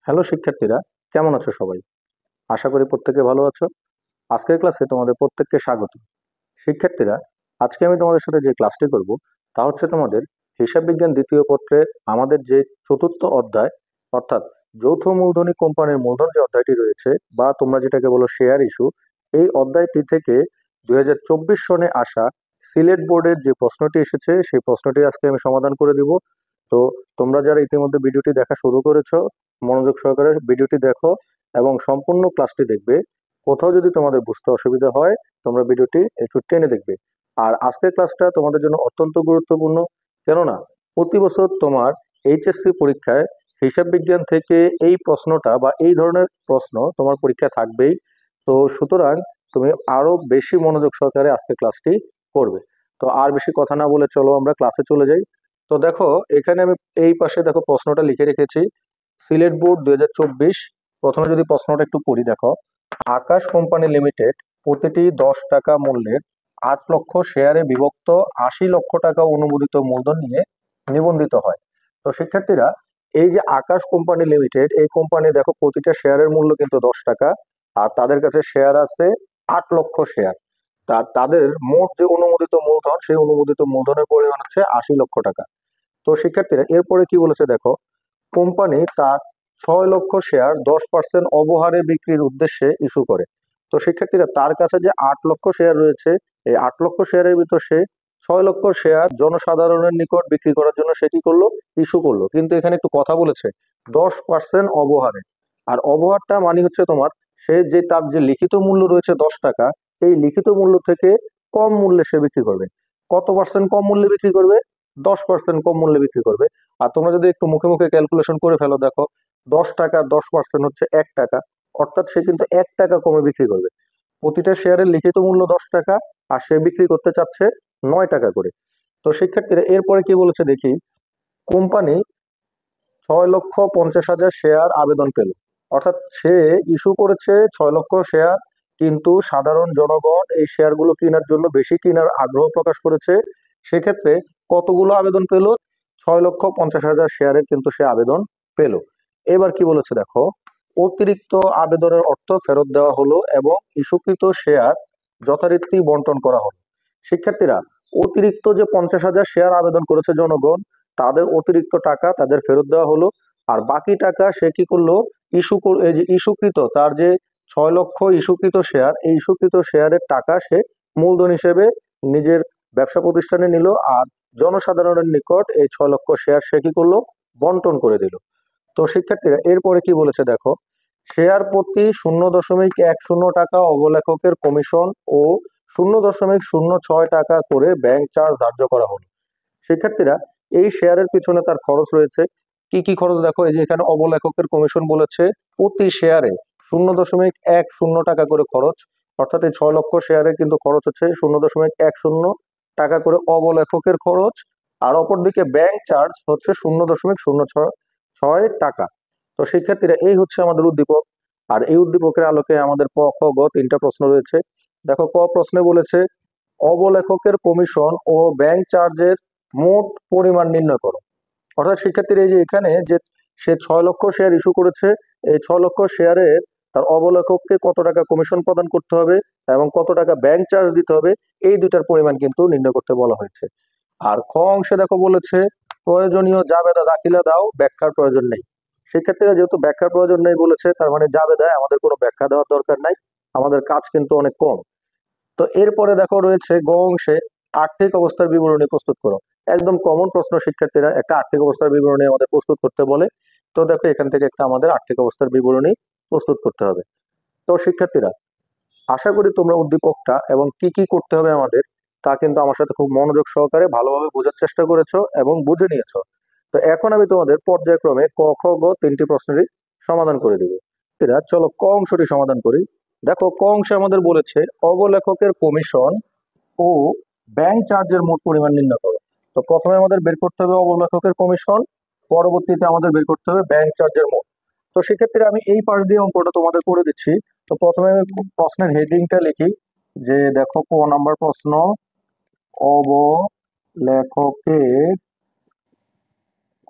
Hello শিক্ষার্থীরা, কেমন আছো সবাই? আশা করি প্রত্যেকে ভালো আছো। আজকের ক্লাসে তোমাদের প্রত্যেককে স্বাগত। শিক্ষার্থীরা, আজকে আমি তোমাদের সাথে যে ক্লাসটি করব তা হচ্ছে তোমাদের হিসাব বিজ্ঞান দ্বিতীয় পত্রের আমাদের যে চতুর্থ অধ্যায়, অর্থাৎ যৌথ মূলধনী কোম্পানির মূলধন যে অধ্যায়টি রয়েছে বা তোমরা যেটাকে বলো শেয়ার ইস্যু, এই অধ্যায়টি থেকে 2024 সনে আসা সিলেট বোর্ডের যে প্রশ্নটি এসেছে সেই প্রশ্নটি আজকে আমি সমাধান করে দিব। তো তোমরা যারা ইতিমধ্যে ভিডিওটি দেখা শুরু করেছো, মনোযোগ সহকারে ভিডিওটি দেখো এবং সম্পূর্ণ ক্লাসটি দেখবে। কোথাও যদি তোমাদের বুঝতে অসুবিধা হয়, তোমরা ভিডিওটি একটু টেনে দেখবে। আর আজকের ক্লাসটা তোমাদের জন্য অত্যন্ত গুরুত্বপূর্ণ, কেননা প্রতি বছর তোমার এইচএসসি পরীক্ষায় হিসাব বিজ্ঞান থেকে এই প্রশ্নটা বা এই ধরনের প্রশ্ন তোমার পরীক্ষায় থাকবেই। তো সুতরাং তুমি আরো বেশি মনোযোগ সহকারে আজকে ক্লাসটি করবে। তো আর বেশি কথা না বলে চলো আমরা ক্লাসে চলে যাই। তো দেখো, এখানে আমি এই পাশে দেখো প্রশ্নটা লিখে রেখেছি, সিলেট বোর্ড 2024। প্রথমে যদি প্রশ্নটা একটু পড়ি, দেখো, আকাশ কোম্পানি লিমিটেড প্রতিটি 10 টাকা মূল্যের 8 লক্ষ শেয়ারে বিভক্ত 80 লক্ষ টাকা অনুমোদিত মূলধন নিয়ে নিবন্ধিত হয়। তো শিক্ষার্থীরা, এই যে আকাশ কোম্পানি লিমিটেড, এই কোম্পানি দেখো প্রতিটা শেয়ারের মূল্য কিন্তু 10 টাকা, আর তাদের কাছে শেয়ার আছে 8 লক্ষ শেয়ার। তাদের মোট যে অনুমোদিত মূলধন, সেই অনুমোদিত মূলধনের পরিমাণ হচ্ছে 80 লক্ষ টাকা। তো শিক্ষার্থীরা, এরপরে কি বলেছে দেখো, কোম্পানি তার 6 লক্ষ শেয়ার 10% অবহারে বিক্রির উদ্দেশ্যে ইস্যু করে। তো শিক্ষার্থীরা, তার কাছে যে 8 লক্ষ শেয়ার রয়েছে, এই 8 লক্ষ শেয়ারের ভিতর সে 6 লক্ষ শেয়ার জনসাধারণের নিকট বিক্রি করার জন্য সে কি করলো, ইস্যু করলো। কিন্তু এখানে একটু কথা বলেছে 10% অবহারে। আর অবহারটা মানে হচ্ছে তোমার, সে যে তার যে লিখিত মূল্য রয়েছে 10 টাকা, এই লিখিত মূল্য থেকে কম মূল্যে সে বিক্রি করবে। কত পার্সেন্ট কম মূল্যে বিক্রি করবে? 10% কম মূল্যে বিক্রি করবে। আর তোমরা যদি একটু মুখে মুখে ক্যালকুলেশন করে ফেলো, দেখো 10 টাকা 10% হচ্ছে 1 টাকা, অর্থাৎ সে কিন্তু 1 টাকা কমে বিক্রি করবে। প্রতিটা শেয়ারের লিখিত মূল্য 10 টাকা, আর সে বিক্রি করতে চাচ্ছে 9 টাকা করে। তো শিক্ষার্থীরা, এরপরে কি বলেছে দেখি, কোম্পানি 6,50,000 শেয়ার আবেদন পেল। অর্থাৎ সে ইস্যু করেছে 6 লক্ষ শেয়ার, কিন্তু সাধারণ জনগণ এই শেয়ারগুলো কেনার জন্য বেশি কেনার আগ্রহ প্রকাশ করেছে। সেক্ষেত্রে কতগুলো আবেদন পেল? 6,50,000 শেয়ারের কিন্তু সে আবেদন পেল। এবার কি বলেছে দেখো, অতিরিক্ত আবেদনের অর্থ ফেরত দেওয়া হলো এবং ইস্যুকৃত শেয়ার যথারীতি বন্টন করা হলো। শিক্ষার্থীরা, অতিরিক্ত যে 50,000 শেয়ার আবেদন করেছে জনগণ, তাদের অতিরিক্ত টাকা তাদের ফেরত দেওয়া হলো। আর বাকি টাকা সে কি করলো, এই যে ইস্যুকৃত তার যে 6 লক্ষ ইস্যুকৃত শেয়ার, এই ইস্যুকৃত শেয়ারের টাকা সে মূলধন হিসেবে নিজের ব্যবসা প্রতিষ্ঠানে নিল। আর জনসাধারণের নিকট এই 6 লক্ষ শেয়ার সে কি করলো, বন্টন করে দিল। তো শিক্ষার্থীরা, এরপরে কি বলেছে দেখো, শেয়ার প্রতি 0.10 টাকা অবলেখকের কমিশন ও 0.06 টাকা করে ব্যাংক চার্জ ধার্য করা হলো। শিক্ষার্থীরা, এই শেয়ারের পিছনে তার খরচ রয়েছে। কি কি খরচ দেখো, এই যে এখানে অবলেখকের কমিশন বলেছে প্রতি শেয়ারে 0.10 টাকা করে খরচ। অর্থাৎ এই 6 লক্ষ শেয়ারে কিন্তু খরচ হচ্ছে 0.10 টাকা করে অবলেখকের খরচ। আর অপরদিকে ব্যাংক চার্জ হচ্ছে 0.006 টাকা। তো শিক্ষার্থীরা, এই হচ্ছে আমাদের উদ্দীপক। আর এই উদ্দীপকের আলোকে আমাদের ক খ গ 3টা প্রশ্ন রয়েছে। দেখো, ক প্রশ্নে বলেছে অবলেখকের কমিশন ও ব্যাংক চার্জের মোট পরিমাণ নির্ণয় করো। অর্থাৎ শিক্ষার্থীরা, এই যে এখানে যে সে 6 লক্ষ শেয়ার ইস্যু করেছে, এই 6 লক্ষ শেয়ারের তার অবলেখককে কত টাকা কমিশন প্রদান করতে হবে এবং কত টাকা ব্যাংক চার্জ দিতে হবে, এই দুইটার পরিমাণ কিন্তু নির্ণয় করতে বলা হয়েছে। আর খ অংশে দেখো বলেছে প্রয়োজনীয় জাবেদা দাখিলা দাও, ব্যাখ্যার প্রয়োজন নেই। শিক্ষার্থীরা, যেহেতু ব্যাখ্যার প্রয়োজন নেই বলেছে, তার মানে জাবেদায় আমাদের কোনো ব্যাখ্যা দেওয়ার দরকার নাই, আমাদের কাজ কিন্তু অনেক কম। তো এরপরে দেখো রয়েছে গ অংশে আর্থিক অবস্থার বিবরণী প্রস্তুত করো। একদম কমন প্রশ্ন শিক্ষার্থীরা, একটা আর্থিক অবস্থার বিবরণী আমাদের প্রস্তুত করতে বলে। তো দেখো, এখান থেকে একটা আমাদের আর্থিক অবস্থার বিবরণী প্রস্তুত করতে হবে। তো শিক্ষার্থীরা, আশা করি তোমরা উদ্দীপকটা এবং কি কি করতে হবে আমাদের, তা কিন্তু আমার সাথে খুব মনোযোগ সহকারে ভালোভাবে বোঝার চেষ্টা করেছো এবং বুঝে নিয়েছো। তো এখন আমি তোমাদের পর্যায়ক্রমে ক খ গ 3টি প্রশ্নেরই সমাধান করে দিব। চলো ক অংশটি সমাধান করি। দেখো, ক অংশে আমাদের বলেছে অবলেখকের কমিশন ও ব্যাংক চার্জের মোট পরিমাণ নির্ণয় করো। তো প্রথমে আমাদের বের করতে হবে অবলেখকের কমিশন, পরবর্তীতে আমাদের বের করতে হবে ব্যাংক চার্জের মোট। তো সেক্ষেত্রে আমি এই পাশ দিয়ে অঙ্কটা তোমাদের করে দিচ্ছি। তো প্রথমে আমি প্রশ্নের হেডিংটা লিখি, যে দেখো ক নাম্বার প্রশ্ন, অবলেখকের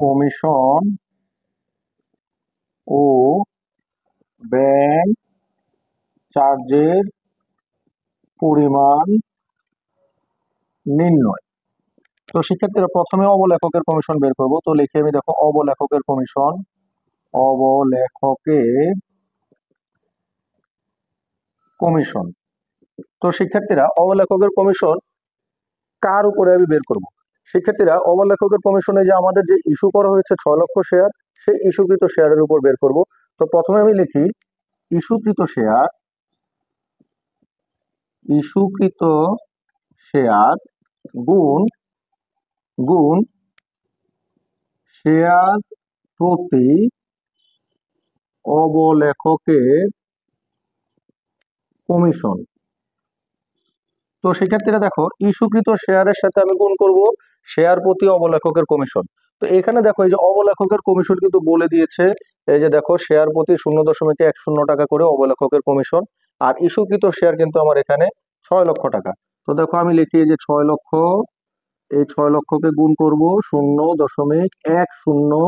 কমিশন ও ব্যাংক চার্জের পরিমাণ নির্ণয়। তো শিক্ষার্থীরা প্রথমে অবলেখকের কমিশন বের করব। তো লিখে আমি দেখো অবলেখকের কমিশন, অবলেখকের কমিশন। তো শিক্ষার্থীরা অবলেখকের কমিশন কার উপরে আমি বের করব? শিক্ষার্থীরা অবলেখকের কমিশনে যে আমাদের যে ইস্যু করা হয়েছে 6 লক্ষ শেয়ার, সেই ইস্যুকৃত শেয়ারের উপর বের করব। তো প্রথমে আমি লিখি ইস্যুকৃত শেয়ার, ইস্যুকৃত শেয়ার গুণ গুণ শেয়ার প্রতি অবলেখকের কমিশন। তো শিক্ষার্থীরা দেখো ইস্যুকৃত শেয়ারের সাথে আমি গুণ করব শেয়ার প্রতি অবলেখকের কমিশন। তো এখানে দেখো এই যে অবলেখকের কমিশন কিন্তু বলে দিয়েছে, এই যে দেখো শেয়ার প্রতি 0.10 টাকা করে অবলেখকের কমিশন। আর ইস্যুকৃত শেয়ার কিন্তু আমার এখানে 6 লক্ষ টাকা। তো দেখো আমি লিখি এই যে 6 লক্ষ, এই 6 লক্ষকে গুণ করব 0.10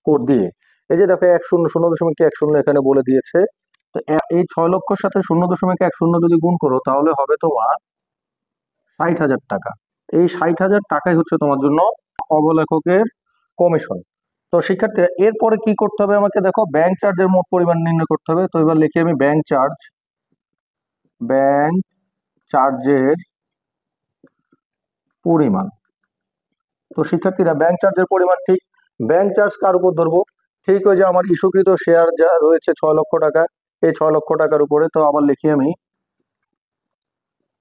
কোড দিয়ে। এই যে দেখো 0.10 এখানে বলে দিয়েছে। তো এই 6 লক্ষর সাথে 0.10 যদি গুণ করো তাহলে হবে তোমার 60,000 টাকা। এই 60,000 টাকাই হচ্ছে তোমার জন্য অবলেখকের কমিশন। তো শিক্ষার্থীরা এরপরে কি করতে হবে আমাকে, দেখো ব্যাংক চার্জের মোট পরিমাণ নির্ণয় করতে হবে। তো এবার লিখি আমি ব্যাংক চার্জের পরিমাণ। তো শিক্ষার্থীরা ব্যাংক চার্জের পরিমাণ ঠিক ব্যাংক চার্জ কার উপর ধরবো? ঠিক ওই যে আমার ইস্যুকৃত শেয়ার যা রয়েছে 6 লক্ষ টাকা, এই 6 লক্ষ টাকার উপরে। তো আবার লিখি আমি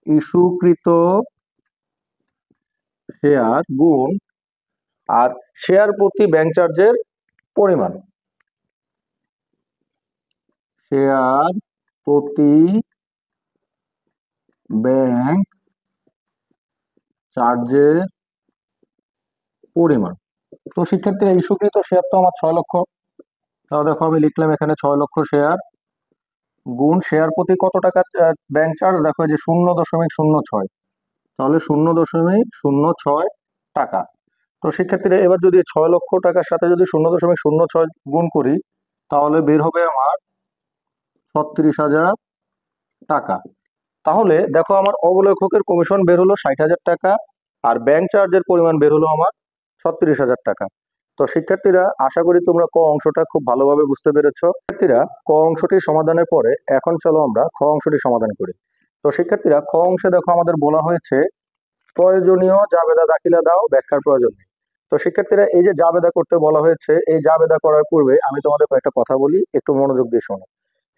ইস্যুকৃত শেয়ার গুণ আর শেয়ার প্রতি ব্যাংক চার্জের পরিমাণ, শেয়ার প্রতি ব্যাংক চার্জের পরিমাণ। তো শিক্ষার্থীরা ইস্যুকৃত শেয়ার তো আমার 6 লক্ষ। তাহলে দেখো আমি লিখলাম এখানে 6 লক্ষ শেয়ার গুণ শেয়ার প্রতি কত টাকা ব্যাংক চার্জ, দেখো এই যে 0.06, তাহলে 0.06 টাকা। তো শিক্ষার্থীরা এবার যদি 6 লক্ষ টাকার সাথে যদি 0.06 গুণ করি তাহলে বের হবে আমার 36,000 টাকা। তাহলে দেখো আমার অবলেখকের কমিশন বের হলো 60,000 টাকা, আর ব্যাংক চার্জের পরিমাণ বের হলো আমার 36,000 টাকা। তো শিক্ষার্থীরা আশা করি তোমরা ক অংশটা খুব ভালোভাবে বুঝতে পেরেছো। শিক্ষার্থীরা ক অংশটি সমাধানের পরে এখন চলো আমরা খ অংশটি সমাধান করি। তো শিক্ষার্থীরা খ অংশে দেখো আমাদের বলা হয়েছে প্রয়োজনীয় জাবেদা দাখিলা দাও, ব্যাখ্যার প্রয়োজন নেই। তো শিক্ষার্থীরা এই যে জাবেদা করতে বলা হয়েছে, এই জাবেদা করার পূর্বে আমি তোমাদের কয়েকটা কথা বলি, একটু মনোযোগ দিয়ে শোনো।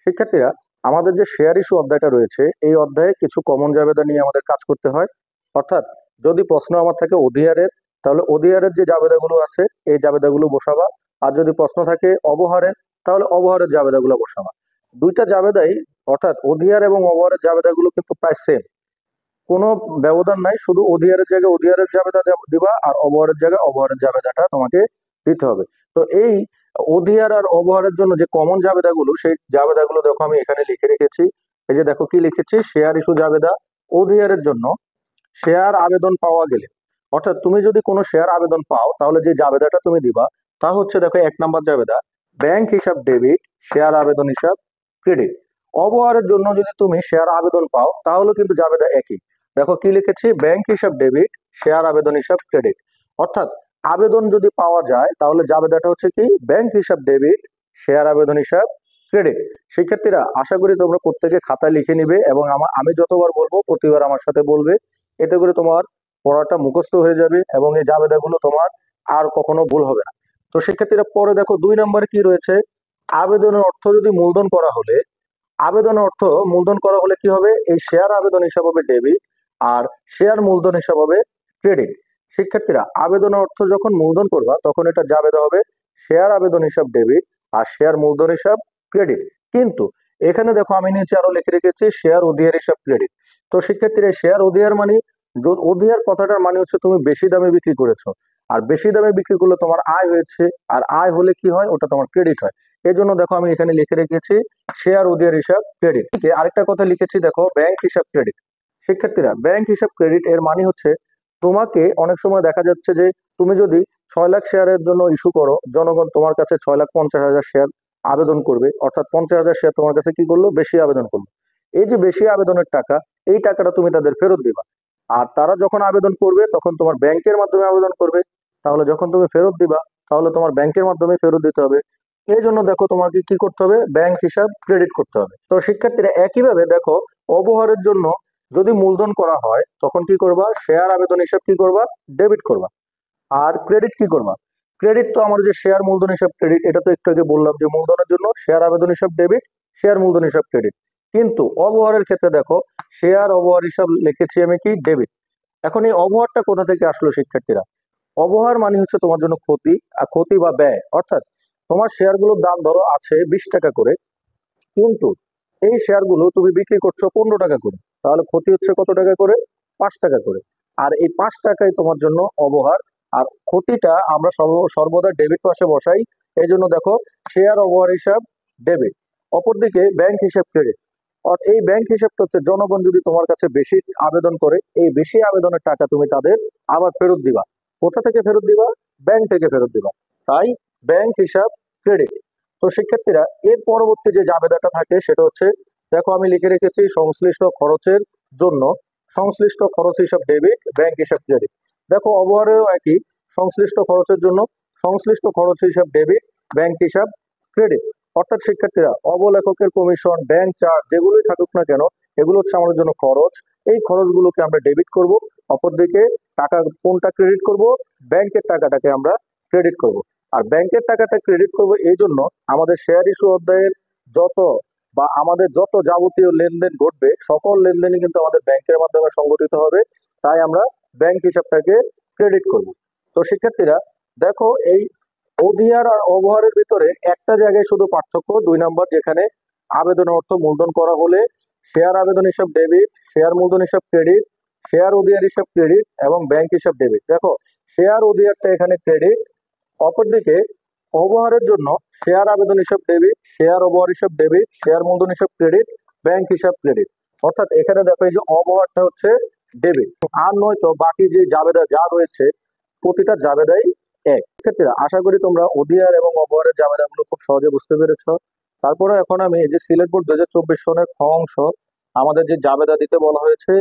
শিক্ষার্থীরা আমাদের যে শেয়ার ইস্যু অধ্যায়টা রয়েছে, এই অধ্যায়ে কিছু কমন জাবেদা নিয়ে আমাদের কাজ করতে হয়। অর্থাৎ যদি প্রশ্ন আমার থাকে অধিহারের, তাহলে অধিহারের যে জাবেদাগুলো আছে এই জাবেদাগুলো বসাবা। আর যদি প্রশ্ন থাকে অবহারের, তাহলে অবহারের জাবেদাগুলো বসাবা। দুইটা জাবেদাই অর্থাৎ অধিহার এবং অবহারের জাবেদাগুলো কিন্তু প্রায় সেম, কোনো ব্যবধান নাই। শুধু অধিহারের জায়গায় অধিহারের জাবেদা দিবা আর অবহারের জায়গায় অবহারের জাবেদাটা তোমাকে দিতে হবে। তো এই অধিহার আর অবহারের জন্য যে কমন জাবেদাগুলো, সেই জাবেদাগুলো দেখো আমি এখানে লিখে রেখেছি। এই যে দেখো কি লিখেছি, শেয়ার ইস্যু জাবেদা অধিহারের জন্য শেয়ার আবেদন পাওয়া গেলে, অর্থাৎ তুমি যদি কোনো শেয়ার আবেদন পাও তাহলে যে জাবেদাটা তুমি দিবা তা হচ্ছে দেখো 1 নম্বর জাবেদা ব্যাংক হিসাব ডেবিট, শেয়ার আবেদন হিসাব ক্রেডিট। অবহারের জন্য যদি তুমি শেয়ার আবেদন পাও তাহলে কিন্তু জাবেদা একই। দেখো কি লিখেছি, ব্যাংক হিসাব ডেবিট, শেয়ার আবেদন হিসাব ক্রেডিট। অর্থাৎ আবেদন যদি পাওয়া যায় তাহলে জাবেদাটা হচ্ছে কি ব্যাংক হিসাব ডেবিট, শেয়ার আবেদন হিসাব ক্রেডিট। শিক্ষার্থীরা আশা করি তোমরা প্রত্যেকে খাতায় লিখে নিবে এবং আমি যতবার বলবো প্রতিবার আমার সাথে বলবে, এতে করে তোমার পড়াটা মুখস্থ হয়ে যাবে এবং এই জাবেদাগুলো তোমার আর কখনো ভুল হবে না। তো শিক্ষার্থীরা পরে দেখো 2 নম্বরে কি রয়েছে, আবেদনের অর্থ যদি মূলধন করা হলে, আবেদনের অর্থ মূলধন করা হলে কি হবে, এই শেয়ার আবেদন হিসাব হবে ডেবিট আর শেয়ার মূলধন হিসাব হবে ক্রেডিট। শিক্ষার্থীরা আবেদনের অর্থ যখন মূলধন করবা তখন এটা জাবেদা হবে শেয়ার আবেদন হিসাব ডেবিট আর শেয়ার মূলধন হিসাব ক্রেডিট। কিন্তু এখানে দেখো আমি নিচে আরো লিখে রেখেছি শেয়ার অধিহার হিসাব ক্রেডিট। তো শিক্ষার্থীরা শেয়ার অধিহার মানে, অধিহার কথাটার মানে হচ্ছে তুমি বেশি দামে বিক্রি করেছো, আর বেশি দামে বিক্রি করলে তোমার আয় হয়েছে, আর আয় হলে কি হয়, ওটা তোমার ক্রেডিট হয়। এই জন্য দেখো আমি এখানে লিখে রেখেছি শেয়ার অধিহার হিসাব ক্রেডিট। আরেকটা কথা লিখেছি দেখো ব্যাংক হিসাব ক্রেডিট। শিক্ষার্থীরা ব্যাংক হিসাব ক্রেডিট এর মানে হচ্ছে তোমাকে অনেক সময় দেখা যাচ্ছে যে তুমি যদি 6 লাখ শেয়ারের জন্য ইস্যু করো, জনগণ তোমার কাছে 6,50,000 শেয়ার আবেদন করবে, অর্থাৎ 50,000 শেয়ার তোমার কাছে কি করলো, বেশি আবেদন করলো। এই যে বেশি আবেদনের টাকা, এই টাকাটা তুমি তাদের ফেরত দিবা। আর তারা যখন আবেদন করবে তখন তোমার ব্যাংকের মাধ্যমে আবেদন করবে, তাহলে যখন তুমি ফেরত দিবা তাহলে তোমার ব্যাংকের মাধ্যমে ফেরত দিতে হবে। এই জন্য দেখো তোমাকে কি করতে হবে, ব্যাংক হিসাব ক্রেডিট করতে হবে। তো শিক্ষার্থীরা একইভাবে দেখো, অবহারের জন্য যদি মূলধন করা হয় তখন কি করবা, শেয়ার আবেদন হিসাব কি করবা, ডেবিট করবা। আর ক্রেডিট কি করবা, ক্রেডিট তো আমার যে শেয়ার মূলধন হিসাব ক্রেডিট, এটা তো একটু আগে বললাম যে মূলধনের জন্য শেয়ার আবেদন হিসাব ডেবিট, শেয়ার মূলধন হিসাব ক্রেডিট। কিন্তু অবহারের ক্ষেত্রে দেখো, শেয়ার অবহার হিসাব লিখেছি আমি কি, ডেবিট। এখন এই অবহারটা কোথা থেকে আসলো শিক্ষার্থীরা, অবহার মানে হচ্ছে তোমার জন্য ক্ষতি, আর ক্ষতি বা ব্যয়। অর্থাৎ তোমার শেয়ারগুলোর দাম ধরো আছে 20 টাকা করে, কিন্তু এই শেয়ারগুলো তুমি বিক্রি করছো 15 টাকা করে, তাহলে ক্ষতি হচ্ছে কত টাকা করে, 5 টাকা করে। আর এই 5 টাকাই তোমার জন্য অবহার। আর ক্ষতিটা আমরা সর্বদা ডেবিট পাশে বসাই। এই জন্য দেখো, শেয়ার অবহার হিসাব ডেবিট, অপরদিকে ব্যাংক হিসাব ক্রেডিট। আর এই ব্যাংক হিসাবটা হচ্ছে, জনগণ যদি তোমার কাছে বেশি আবেদন করে, এই বেশি আবেদনের টাকা তুমি তাদের আবার ফেরত দিবা। কোথা থেকে ফেরত দিবা, ব্যাংক থেকে ফেরত দিবা। তাই ব্যাংক হিসাব ক্রেডিট। তো শিক্ষার্থীরা এর পরবর্তী যে জাবেদাটা থাকে সেটা হচ্ছে, দেখো আমি লিখে রেখেছি সংশ্লিষ্ট খরচের জন্য, সংশ্লিষ্ট খরচ হিসাব ডেবিট, ব্যাংক হিসাব ক্রেডিট। দেখো অবহারেও একই, সংশ্লিষ্ট খরচের জন্য সংশ্লিষ্ট খরচ হিসাব ডেবিট, ব্যাংক হিসাব ক্রেডিট। অর্থাৎ শিক্ষার্থীরা, অবলেখকের কমিশন, ব্যাংক চার্জ যেগুলোই থাকুক না কেন, এগুলো হচ্ছে আমাদের জন্য খরচ। এই খরচগুলোকে আমরা ডেবিট করব, অপরদিকে টাকা কোনটা ক্রেডিট করব, ব্যাংকের টাকাটাকে আমরা ক্রেডিট করব। আর ব্যাংকের টাকাটা ক্রেডিট করব এই জন্য, আমাদের শেয়ার ইস্যু অধ্যায়ের যত বা আমাদের যত যাবতীয় লেনদেন ঘটবে, সকল লেনদেনই কিন্তু আমাদের ব্যাংকের মাধ্যমে সংগঠিত হবে। তাই আমরা ব্যাংক হিসাবটাকে ক্রেডিট করব। তো শিক্ষার্থীরা দেখো, এই অধিয়ার আর অবহারের ভিতরে একটা জায়গায় শুধু পার্থক্য, 2 নম্বর, যেখানে আবেদন অর্থ মূলধন করা হলে শেয়ার আবেদন হিসাব ডেবিট, শেয়ার মূলধন হিসাব ক্রেডিট, শেয়ার অধিয়ার হিসাব ক্রেডিট এবং ব্যাংক হিসাব ডেবিট। দেখো, শেয়ার অধিয়ারটা এখানে ক্রেডিট, অপরদিকে অবহারের জন্য শেয়ার আবেদন হিসাব ডেবিট, শেয়ার অবহার হিসাব ডেবিট, শেয়ার মূলধন হিসাব ক্রেডিট, ব্যাংক হিসাব ক্রেডিট। অর্থাৎ এখানে দেখো, এই যে অবহারটা হচ্ছে ডেবিট। আর নয়তো বাকি যে জাবেদা যা রয়েছে, প্রতিটা জাবেদাই এক। ক্ষেত্রে আশা করি তোমরা অধিয়ার এবং অবহারের জাবেদাগুলো খুব সহজে বুঝতে পেরেছো। তারপরে এখন আমি এই যে সিলেট বোর্ড 2024 সনের খ অংশ, আমাদের যে জাবেদা দিতে বলা হয়েছে,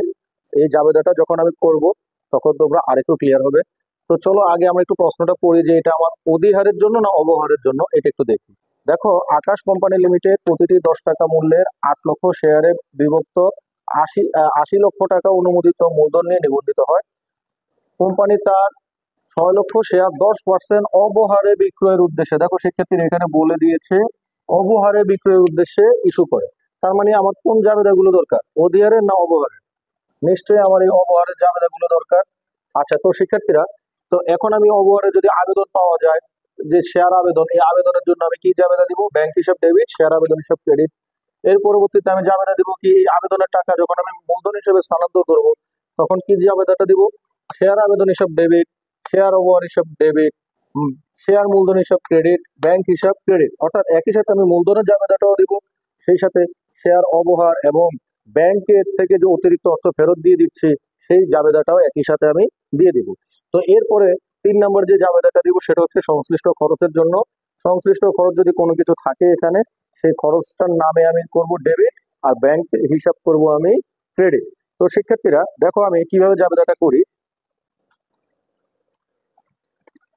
এই জাবেদাটা যখন আমি করব তখন তোমরা আরেকটু ক্লিয়ার হবে। তো চলো আগে আমরা একটু প্রশ্নটা পড়ি, যে এটা আমার অধিহারের জন্য না অবহারের জন্য, এটা একটু দেখি। দেখো, আকাশ কোম্পানি লিমিটেড প্রতিটি 10 টাকা মূল্যের 8 লক্ষ শেয়ারে বিভক্ত 80 লক্ষ টাকা অনুমোদিত মূলধন নিয়ে নিবন্ধিত হয়। কোম্পানি তার 6 লক্ষ শেয়ার 10% অবহারে বিক্রয়ের উদ্দেশ্যে, দেখো শিক্ষার্থীরা এখানে বলে দিয়েছে অবহারে বিক্রয়ের উদ্দেশ্যে ইস্যু করে। তার মানে আমার কোন জাবেদাগুলো দরকার, অধিহারের না অবহারের? নিশ্চয়ই আমার এই অবহারের জাবেদাগুলো দরকার। আচ্ছা, তো শিক্ষার্থীরা, তো এখন আমি অবহারে যদি আবেদন পাওয়া যায়, যে শেয়ার আবেদন, এই আবেদনের জন্য আমি কি জাবেদা দিব, ব্যাংক হিসাব ডেবিট, শেয়ার আবেদন হিসাব ক্রেডিট। এর পরবর্তীতে আমি জাবেদা দিব কি, এই আবেদনের টাকা যখন আমি মূলধন হিসেবে স্থানান্তর করব, তখন কি জাবেদাটা দিব, শেয়ার আবেদন হিসাব ডেবিট, শেয়ার অবহার হিসাব ডেবিট, শেয়ার মূলধন হিসাব ক্রেডিট, ব্যাংক হিসাব ক্রেডিট। অর্থাৎ একই সাথে আমি মূলধনের জাবেদাটাও দিব, সেই সাথে শেয়ার অবহার এবং ব্যাংকের থেকে যে অতিরিক্ত অর্থ ফেরত দিয়ে দিচ্ছি, সেই জাবেদাটাও একই সাথে আমি দিয়ে দিব। তো এরপরে 3 নম্বর যে জাবেদাটা দিব সেটা হচ্ছে সংশ্লিষ্ট খরচের জন্য। সংশ্লিষ্ট খরচ যদি কোনো কিছু থাকে এখানে, সেই খরচটার নামে আমি করব ডেবিট, আর ব্যাংক হিসাব করব আমি ক্রেডিট। তো শিক্ষার্থীরা দেখো, আমি কিভাবে জাবেদাটা করি।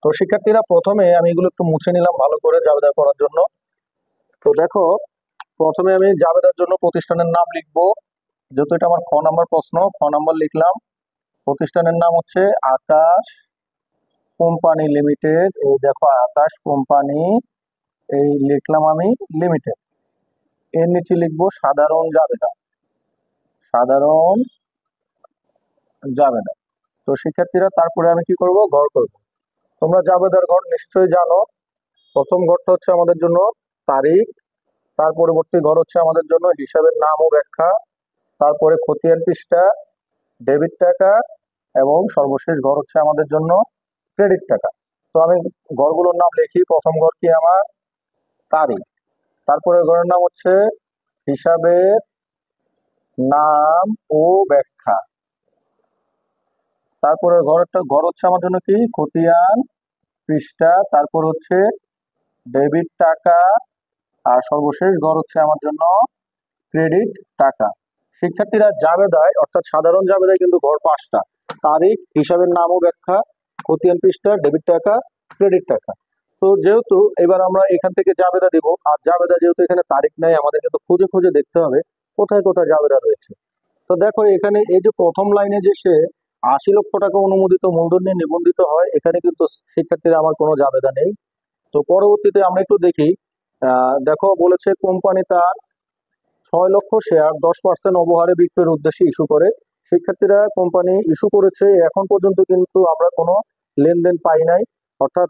তো শিক্ষার্থীরা প্রথমে আমি এগুলো একটু মুছে নিলাম ভালো করে জাবেদা করার জন্য। তো দেখো, প্রথমে আমি জাবেদার জন্য প্রতিষ্ঠানের নাম লিখবো, যেহেতু এটা আমার খ নাম্বার প্রশ্ন, খ নাম্বার লিখলাম। প্রতিষ্ঠানের নাম হচ্ছে আকাশ কোম্পানি লিমিটেড। এই দেখো, আকাশ কোম্পানি, এই লিখলাম আমি লিমিটেড। এর নিচে লিখবো সাধারণ জাবেদা, সাধারণ জাবেদা। তো শিক্ষার্থীরা তারপরে আমি কি করব, ঘর করব। তোমরা জাবেদার ঘর নিশ্চয়ই জানো। প্রথম ঘরটা হচ্ছে আমাদের জন্য তারিখ, তার পরবর্তী ঘর হচ্ছে আমাদের জন্য হিসাবের নাম ও ব্যাখ্যা, তারপরে খতিয়ান পৃষ্ঠা, ডেবিট টাকা, এবং সর্বশেষ ঘর হচ্ছে আমাদের জন্য ক্রেডিট টাকা। তো আমি ঘরগুলোর নাম লিখি। প্রথম ঘর কি আমার, তারিখ। তারপরে ঘরের নাম হচ্ছে হিসাবের নাম ও ব্যাখ্যা। তারপরে ঘর হচ্ছে আমার জন্য কি, খতিয়ান পৃষ্ঠা। তারপর হচ্ছে ডেবিট টাকা, আর সর্বশেষ গড় হচ্ছে আমার জন্য ক্রেডিট টাকা। শিক্ষার্থীরা জাবেদায় অর্থাৎ সাধারণ জাবেদায় কিন্তু গড় 5টা, তারিখ, হিসাবের নাম ও ব্যাখ্যা, খতিয়ান পৃষ্ঠা, ডেবিট টাকা, ক্রেডিট টাকা। তো যেহেতু এবার আমরা এখান থেকে জাবেদা দিব, আর জাবেদা যেহেতু এখানে তারিখ নাই, আমাদের কিন্তু খুঁজে খুঁজে দেখতে হবে কোথায় কোথায় জাবেদা রয়েছে। তো দেখো এখানে এই যে প্রথম লাইনে যে সে 80 লক্ষ টাকা অনুমোদিত মূলধন নিয়ে নিবন্ধিত হয়, এখানে কিন্তু শিক্ষার্থীরা আমার কোনো জাবেদা নেই। তো পরবর্তীতে আমরা একটু দেখি, দেখো বলেছে কোম্পানি তার 6 লক্ষ শেয়ার 10% অবহারে বিক্রির উদ্দেশ্যে ইস্যু করে। শিক্ষার্থীরা কোম্পানি ইস্যু করেছে, এখন পর্যন্ত কিন্তু আমরা কোনো লেনদেন পাই নাই। অর্থাৎ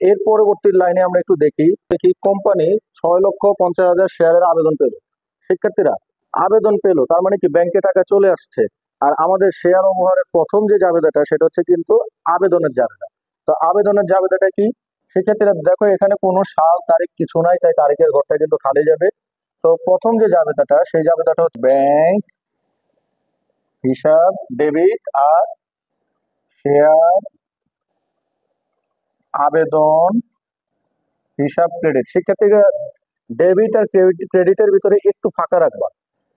এর পরবর্তী লাইনে আমরা একটু দেখি দেখি কোম্পানি 6,50,000 শেয়ারের আবেদন পেল। শিক্ষার্থীরা আবেদন পেল তার মানে কি ব্যাংকে টাকা চলে আসছে। আর আমাদের শেয়ার অবহারের প্রথম যে জাবেদাটা সেটা হচ্ছে কিন্তু আবেদনের জাবেদা। তো আবেদনের জাবেদাটা কি? শিক্ষার্থীরা দেখো এখানে কোনো সাল তারিখ কিছু নাই, তাই তারিখের ঘরটা কিন্তু খালি যাবে। তো প্রথম যে জাবেদাটা সেই জাবেদাটা হচ্ছে ব্যাংক হিসাব ডেবিট আর শেয়ার আবেদন হিসাব ক্রেডিট। শিক্ষার্থীরা ডেবিট আর ক্রেডিটের ভিতরে একটু ফাঁকা রাখবা।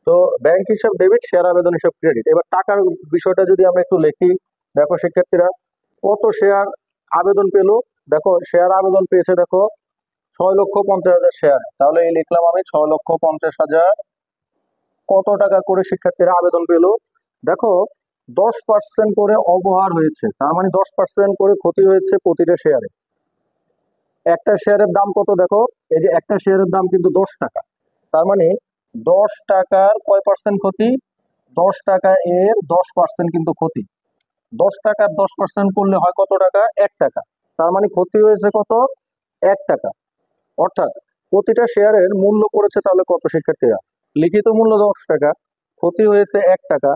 তো ব্যাংক হিসাব ডেবিট, শেয়ার আবেদন হিসাব ক্রেডিট। এবার টাকার বিষয়টা যদি আমরা একটু লিখি, দেখো শিক্ষার্থীরা কত শেয়ার আবেদন পেলো। দেখো শেয়ার আবেদন পেয়েছে দেখো 6,50,000 শেয়ার। তাহলে এই লিখলাম আমি 6,50,000। কত টাকা করে শিক্ষার্থীরা আবেদন পেলো? দেখো 10% করে অবহার হয়েছে, তার মানে 10% করে ক্ষতি হয়েছে প্রতিটা শেয়ারে। একটা শেয়ারের দাম কত? দেখো এই যে একটা শেয়ারের দাম কিন্তু 10 টাকা, তার মানে 10 টাকার কয় পার্সেন্ট ক্ষতি? 10 টাকা এর 10% কিন্তু ক্ষতি। 10 টাকার 10% করলে হয় কত টাকা? 1 টাকা। তার মানে ক্ষতি হয়েছে কত? 1 টাকা। অর্থাৎ প্রতিটা শেয়ারের মূল্য পড়েছে তাহলে কত শিক্ষার্থীরা? লিখিত মূল্য 10 টাকা, ক্ষতি হয়েছে 1 টাকা,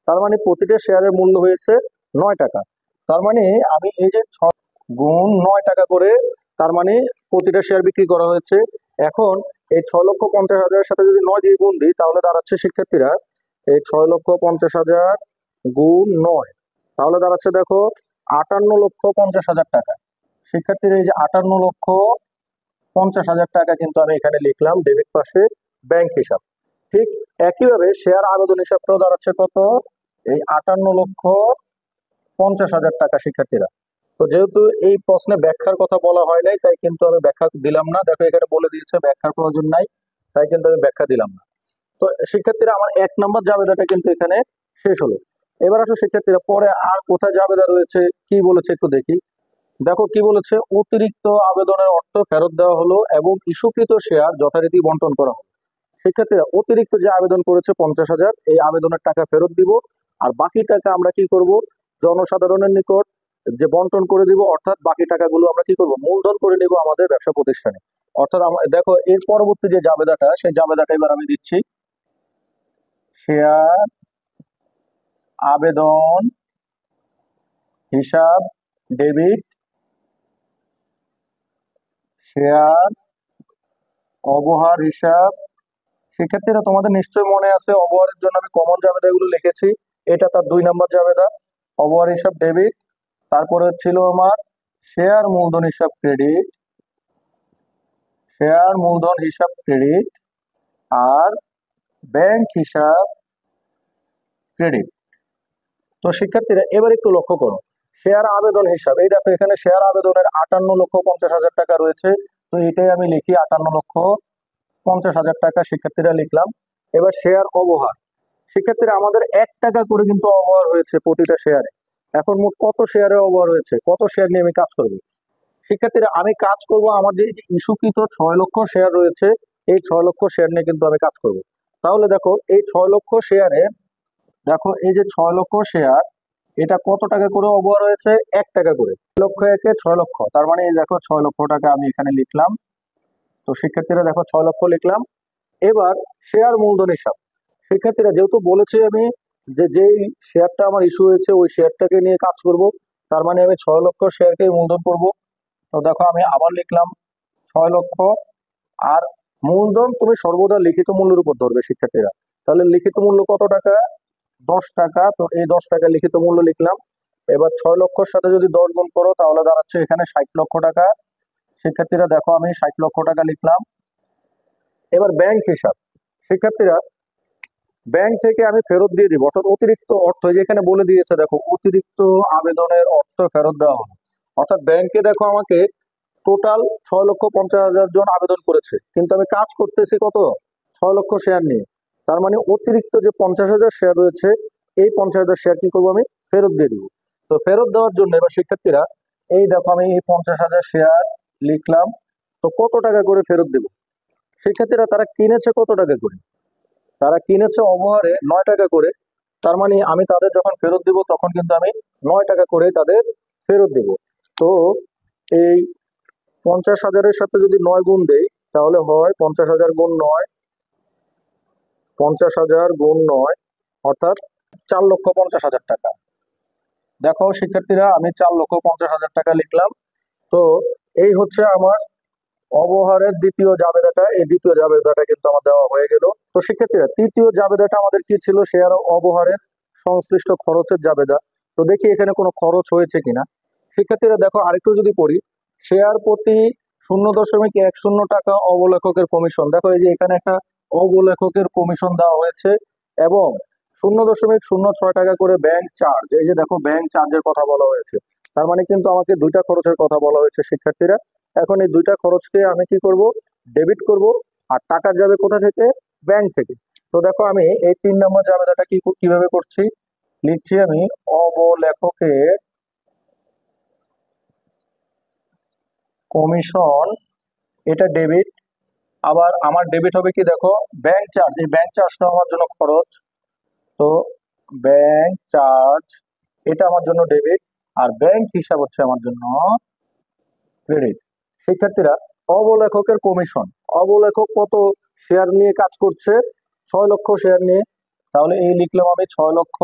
তার মানে প্রতিটা শেয়ারের মূল্য হয়েছে 9 টাকা। তার মানে আমি এই যে 6 গুণ 9 টাকা করে, তার মানে প্রতিটা শেয়ার বিক্রি করা হয়েছে। এখন এই 6,50,000 সাথে যদি 9 দিয়ে গুণ দিই তাহলে দাঁড়াচ্ছে শিক্ষার্থীরা এই 6,50,000 গুণ 9, তাহলে দাঁড়াচ্ছে দেখো 58,50,000 টাকা। শিক্ষার্থীরা এই যে 58,50,000 টাকা কিন্তু আমি এখানে লিখলাম ডেবিট পাশে ব্যাংক হিসাব। ঠিক একইভাবে শেয়ার আবেদন হিসাবটাও দাঁড়াচ্ছে কত? এই 58,50,000 টাকা শিক্ষার্থীরা। তো যেহেতু এই প্রশ্নে ব্যাখ্যার কথা বলা হয় নাই, তাই কিন্তু আমি ব্যাখ্যা দিলাম না। দেখো এখানে বলে দিয়েছে ব্যাখ্যার প্রয়োজন নাই, তাই কিন্তু আমি ব্যাখ্যা দিলাম না। তো শিক্ষার্থীরা আমার 1 নম্বর জাবেদাটা কিন্তু এখানে শেষ হলো। এবার আসো শিক্ষার্থীরা পরে আর কোথায় জাবেদা রয়েছে কি বলেছে একটু দেখি। দেখো কি বলেছে, অতিরিক্ত আবেদনের অর্থ ফেরত দেওয়া হলো এবং ইস্যুকৃত শেয়ার যথারীতি বন্টন করা হলো। শিক্ষার্থীরা অতিরিক্ত যে আবেদন করেছে 50,000, এই আবেদনের টাকা ফেরত দিব। আর বাকি টাকা আমরা কি করব? জনসাধারণের নিকট যে বন্টন করে দিব, অর্থাৎ বাকি টাকাগুলো আমরা কি করব? মূলধন করে নিব আমাদের ব্যবসা প্রতিষ্ঠানে। অর্থাৎ দেখো এর পরবর্তী যে জাবেদাটা সেই জাবেদাটা এবার আমি দিচ্ছি। শেয়ার আবেদন হিসাব ডেবিট, শেয়ার অবহার হিসাব। শিক্ষার্থীরা তোমাদের নিশ্চয় মনে আছে অবহারের জন্য আমি কমন জাবেদা এগুলো লিখেছি। এটা তার 2 নম্বর জাবেদা, অবহার হিসাব ডেবিট। তারপরে ছিল আমার শেয়ার মূলধন হিসাব ক্রেডিট, শেয়ার মূলধন হিসাব ক্রেডিট আর ব্যাংক হিসাব ক্রেডিট। তো শিক্ষার্থীরা এবার একটু লক্ষ্য করো শেয়ার আবেদন হিসাব। এই দেখো এখানে শেয়ার আবেদনের 58,50,000 টাকা রয়েছে। তো এটাই আমি লিখি 58,50,000 টাকা শিক্ষার্থীরা লিখলাম। এবার শেয়ার অবহার। শিক্ষার্থীরা আমাদের 1 টাকা করে কিন্তু অবহার হয়েছে প্রতিটা শেয়ারে। এখন মোট কত শেয়ারে অবহার হয়েছে? কত শেয়ার নিয়ে আমি কাজ করব? শিক্ষার্থীরা আমি কাজ করব আমার যে ইস্যুকৃত 6 লক্ষ শেয়ার রয়েছে, এই 6 লক্ষ শেয়ার নিয়ে কিন্তু আমি কাজ করব। তাহলে দেখো এই 6 লক্ষ শেয়ারে, দেখো এই যে 6 লক্ষ শেয়ার, এটা কত টাকা করে অবহার হয়েছে? 1 টাকা করে। 6 লক্ষ একে 6 লক্ষ, তার মানে এই দেখো 6 লক্ষ টাকা আমি এখানে লিখলাম। তো শিক্ষার্থীরা দেখো 6 লক্ষ লিখলাম। এবার শেয়ার মূলধন হিসাব। শিক্ষার্থীরা যেহেতু বলেছি আমি যে যেই শেয়ারটা আমার ইস্যু হয়েছে ওই শেয়ারটাকে নিয়ে কাজ করব, তার মানে আমি 6 লক্ষ শেয়ারকে মূলধন করব। তো দেখো আমি আবার লিখলাম 6 লক্ষ। আর মূলধন তুমি সর্বদা লিখিত মূল্যের উপর ধরবে শিক্ষার্থীরা। তাহলে লিখিত মূল্য কত টাকা? 10 টাকা। তো এই 10 টাকা লিখিত মূল্য লিখলাম। এবার 6 লক্ষর সাথে যদি 10 গুণ করো তাহলে দাঁড়াচ্ছে এখানে 60 লক্ষ টাকা। শিক্ষার্থীরা দেখো আমি 60 লক্ষ টাকা লিখলাম। এবার ব্যাংক হিসাব, শিক্ষার্থীরা ব্যাংক থেকে আমি ফেরত দিয়ে দিব, অর্থাৎ অতিরিক্ত অর্থ যেখানে বলে দিয়েছে দেখো অতিরিক্ত আবেদনের অর্থ ফেরত দেওয়া হবে। অর্থাৎ ব্যাংকে দেখো আমাকে টোটাল 6,50,000 জন আবেদন করেছে, কিন্তু আমি কাজ করতেছি কত 6 লক্ষ শেয়ার নিয়ে। তার মানে অতিরিক্ত যে 50,000 শেয়ার রয়েছে, এই 50,000 শেয়ার কি করবো আমি ফেরত দিয়ে দিব। তো ফেরত দেওয়ার জন্য এবার শিক্ষার্থীরা এই দেখো আমি এই 50,000 শেয়ার লিখলাম। তো কত টাকা করে ফেরত দেব, শিক্ষার্থীরা তারা কিনেছে কত টাকা করে, তারা কিনেছে অবহারে 9 টাকা করে। তার মানে আমি তাদের যখন ফেরত দিব তখন কিন্তু আমি 9 টাকা করে তাদের ফেরত দেব। তো এই 50,000-এর সাথে যদি 9 গুণ দেই তাহলে হয় 50,000 গুণ 9, 50,000 গুণ 9 অর্থাৎ 4,50,000 টাকা। দেখো শিক্ষার্থীরা আমি 4,50,000 টাকা লিখলাম। তো এই হচ্ছে আমার অবহারের দ্বিতীয় জাবেদাটা, এই দ্বিতীয় জাবেদাটা কিন্তু আমার দেওয়া হয়ে গেল। তো শিক্ষার্থীরা তৃতীয় জাবেদাটা আমাদের কি ছিল, শেয়ার অবহারের সংশ্লিষ্ট খরচের জাবেদা। তো দেখি এখানে কোনো খরচ হয়েছে কিনা। শিক্ষার্থীরা দেখো আরেকটু যদি পড়ি, শেয়ার প্রতি 0.10 টাকা অবলেখকের কমিশন। দেখো এই যে এখানে একটা অবলেখকের কমিশন দেওয়া হয়েছে এবং 0.06 টাকা করে ব্যাংক চার্জ। এই যে দেখো ব্যাংক চার্জের কথা বলা হয়েছে, তার মানে কিন্তু আমাকে দুইটা খরচের কথা বলা হয়েছে শিক্ষার্থীরা। এখন এই দুইটা খরচকে আমি কি করব, ডেবিট করব। আর টাকা যাবে কোথা থেকে, ব্যাংক থেকে। তো দেখো আমি এই 3 নম্বর জাবেদাটা কিভাবে করছি, লিখছি আমি অবলেখকের কমিশন, এটা ডেবিট। আবার আমার ডেবিট হবে কি দেখো ব্যাংক চার্জ, এই ব্যাংক চার্জটা আমার জন্য খরচ। তো ব্যাংক চার্জ এটা আমার জন্য ডেবিট, আর ব্যাংক হিসাব হচ্ছে আমার জন্য ক্রেডিট। শিক্ষার্থীরা অবলেখকের কমিশন, অবলেখক কত শেয়ার নিয়ে কাজ করছে, 6 লক্ষ শেয়ার নিয়ে। তাহলে এই লিখলাম আমি 6 লক্ষ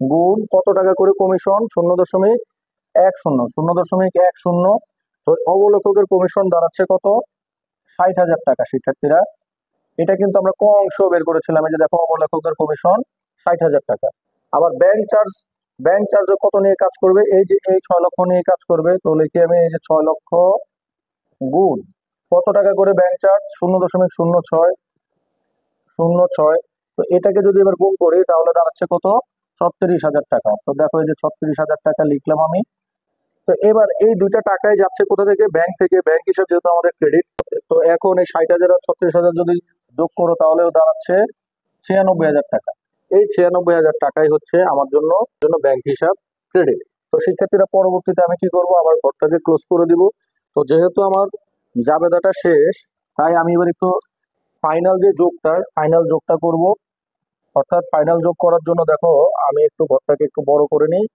গুণ কত টাকা করে কমিশন, 0.10, 0.10। তো অবলেখকের কমিশন দাঁড়াচ্ছে কত, 60,000 টাকা। শিক্ষার্থীরা এটা কিন্তু আমরা ক অংশ বের করেছিলাম, এই যে দেখো অবলেখকের কমিশন 60,000 টাকা। আবার ব্যাংক চার্জ, ব্যাংক চার্জ কত নিয়ে কাজ করবে, এই যে এই 6 লক্ষ নিয়ে কাজ করবে। তো লিখি আমি এই যে 6 লক্ষ গুণ কত টাকা করে ব্যাংক চার্জ, 0.0606। তো এটাকে যদি এবার গুণ করি তাহলে দাঁড়াচ্ছে কত, 36,000 টাকা। তো দেখো এই যে 36,000 টাকা লিখলাম আমি। তো এবার এই দুইটা টাকায় যাচ্ছে কোথা থেকে, ব্যাংক থেকে। ব্যাংক হিসাব যেহেতু আমাদের ক্রেডিট, তো এখন এই 60,000 আর 36,000 যদি যোগ করো তাহলেও দাঁড়াচ্ছে 96,000 টাকা। এই 96,000 টাকাই হচ্ছে আমার জন্য জন্য ব্যাংক হিসাব ক্রেডিট। তো শিক্ষার্থীরা পরবর্তীতে আমি কি করব, আবার ঘরটাকে ক্লোজ করে দিব। তো যেহেতু আমার জাবেদাটা শেষ, তাই আমি এবার একটু ফাইনাল যোগটা করব। অর্থাৎ ফাইনাল যোগ করার জন্য দেখো আমি একটু ঘরটাকে একটু বড় করে নিই,